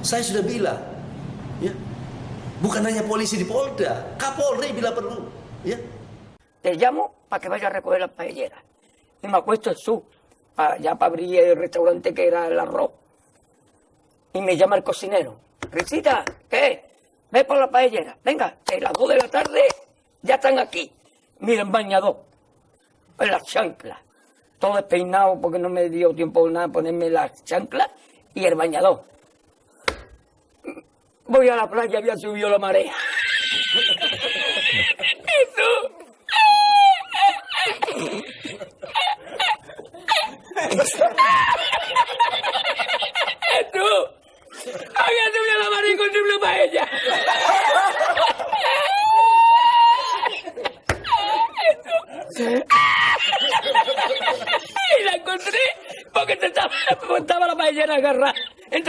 Saya sudah bilang, ya, bukan hanya polisi di Polda, Kapolri bila perlu, ya. Te llamo para que vaya a recoger las paelleras. Y me acuesto en su, ya para abrir el restaurante que era el arroz. Y me llama el cocinero. Risita, ¿qué? Ve por la paellera. Venga, que a las 2 de la tarde ya están aquí. Miren, bañador. En las chanclas. Todo despeinado porque no me dio tiempo nada ponerme las chanclas y el bañador. Voy a la playa, había subido la marea. Eso. ¡Tú! ¡Había subido la marea y encontré una paella! Y la encontré porque estaba la paellera agarrada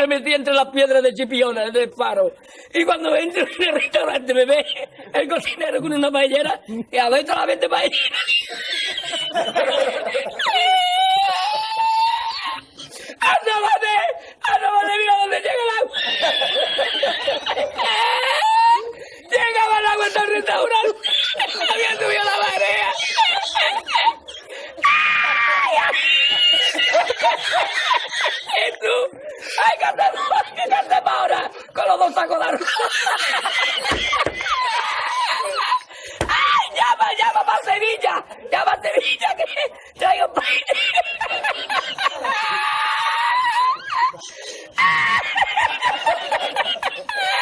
metida entre las piedras de Chipiona, del faro. Y cuando entro en el restaurante me ve el cocinero con una paellera y adentro la vende paellera.